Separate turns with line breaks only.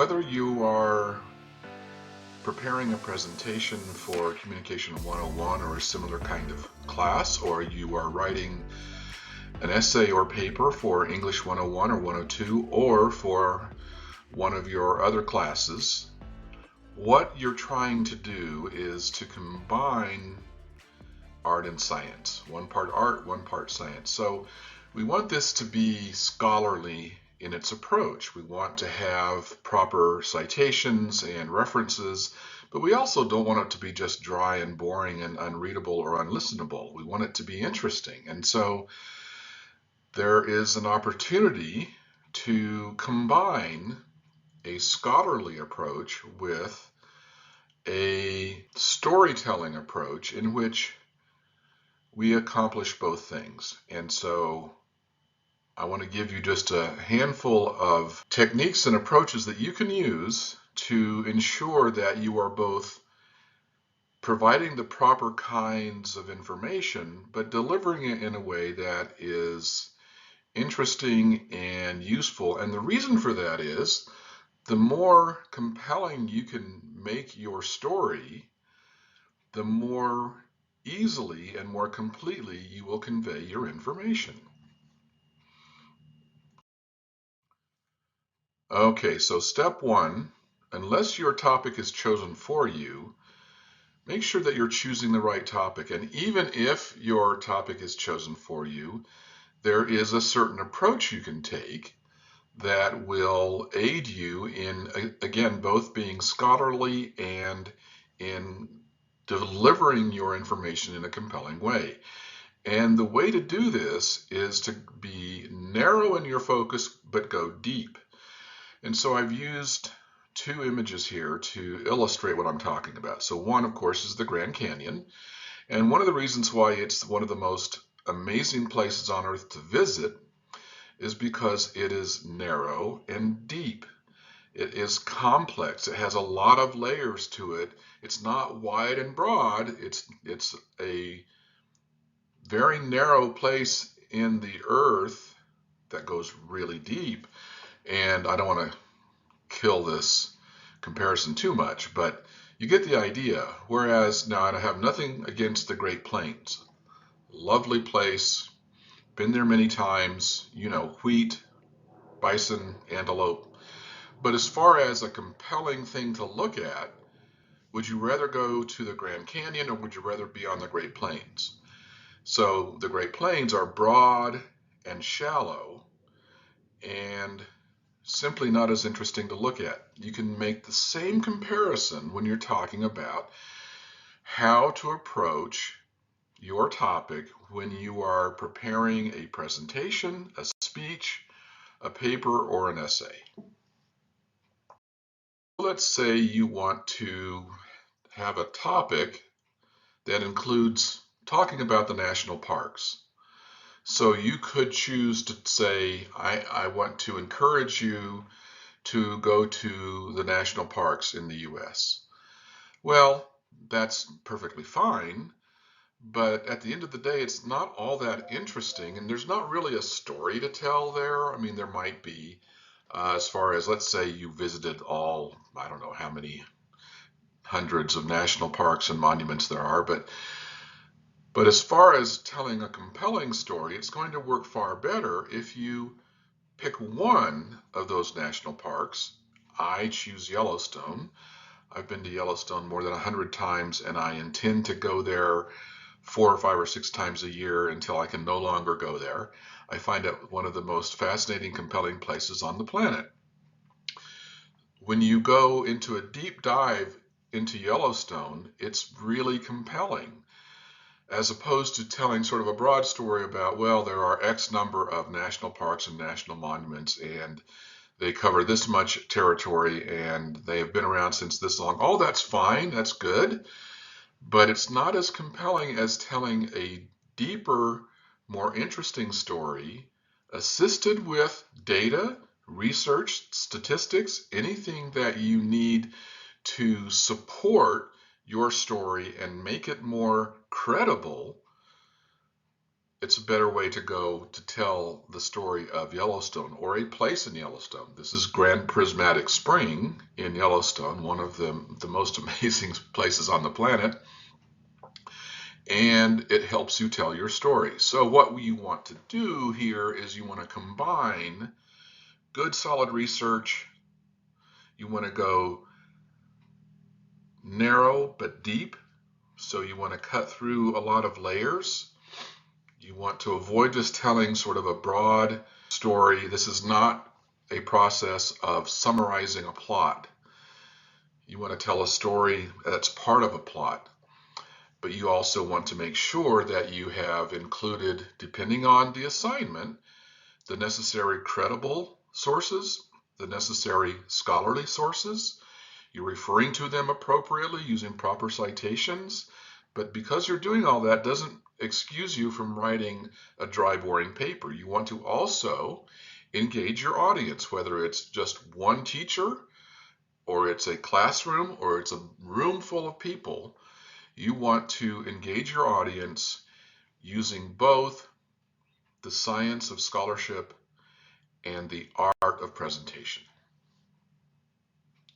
Whether you are preparing a presentation for Communication 101 or a similar kind of class, or you are writing an essay or paper for English 101 or 102, or for one of your other classes, what you're trying to do is to combine art and science. One part art, one part science. So we want this to be scholarly in its approach. We want to have proper citations and references, but we also don't want it to be just dry and boring and unreadable or unlistenable. We want it to be interesting. And so there is an opportunity to combine a scholarly approach with a storytelling approach in which we accomplish both things. And so I want to give you just a handful of techniques and approaches that you can use to ensure that you are both providing the proper kinds of information, but delivering it in a way that is interesting and useful. And the reason for that is the more compelling you can make your story, the more easily and more completely you will convey your information. Okay, so step one, unless your topic is chosen for you, make sure that you're choosing the right topic. And even if your topic is chosen for you, there is a certain approach you can take that will aid you in, again, both being scholarly and in delivering your information in a compelling way. And the way to do this is to be narrow in your focus, but go deep. And so I've used two images here to illustrate what I'm talking about. So one, of course, is the Grand Canyon. And one of the reasons why it's one of the most amazing places on earth to visit is because it is narrow and deep. It is complex. It has a lot of layers to it. It's not wide and broad. It's a very narrow place in the earth that goes really deep. And I don't want to kill this comparison too much, but you get the idea. Whereas now I have nothing against the Great Plains. Lovely place, been there many times, wheat, bison, antelope. But as far as a compelling thing to look at, would you rather go to the Grand Canyon or would you rather be on the Great Plains? So the Great Plains are broad and shallow and simply not as interesting to look at. You can make the same comparison when you're talking about how to approach your topic when you are preparing a presentation, a speech, a paper, or an essay. Let's say you want to have a topic that includes talking about the national parks. So you could choose to say, I want to encourage you to go to the national parks in the US. Well, that's perfectly fine, but at the end of the day, it's not all that interesting, and there's not really a story to tell there. I mean, there might be, as far as, let's say you visited all, I don't know how many hundreds of national parks and monuments there are, but as far as telling a compelling story, it's going to work far better if you pick one of those national parks. I choose Yellowstone. I've been to Yellowstone more than 100 times, and I intend to go there 4 or 5 or 6 times a year until I can no longer go there. I find it one of the most fascinating, compelling places on the planet. When you go into a deep dive into Yellowstone, it's really compelling, as opposed to telling sort of a broad story about, well, there are X number of national parks and national monuments, and they cover this much territory, and they have been around since this long. Oh, that's fine, that's good, but it's not as compelling as telling a deeper, more interesting story, assisted with data, research, statistics, anything that you need to support your story and make it more credible. it's a better way to go to tell the story of Yellowstone or a place in Yellowstone. This is Grand Prismatic Spring in Yellowstone, one of the most amazing places on the planet, and it helps you tell your story. So what you want to do here is you want to combine good solid research. You want to go narrow but deep, so you want to cut through a lot of layers. You want to avoid just telling sort of a broad story. This is not a process of summarizing a plot. You want to tell a story that's part of a plot, but you also want to make sure that you have included, depending on the assignment, the necessary credible sources, the necessary scholarly sources. You're referring to them appropriately using proper citations, but because you're doing all that doesn't excuse you from writing a dry, boring paper. You want to also engage your audience, whether it's just one teacher, or it's a classroom, or it's a room full of people. You want to engage your audience using both the science of scholarship and the art of presentation.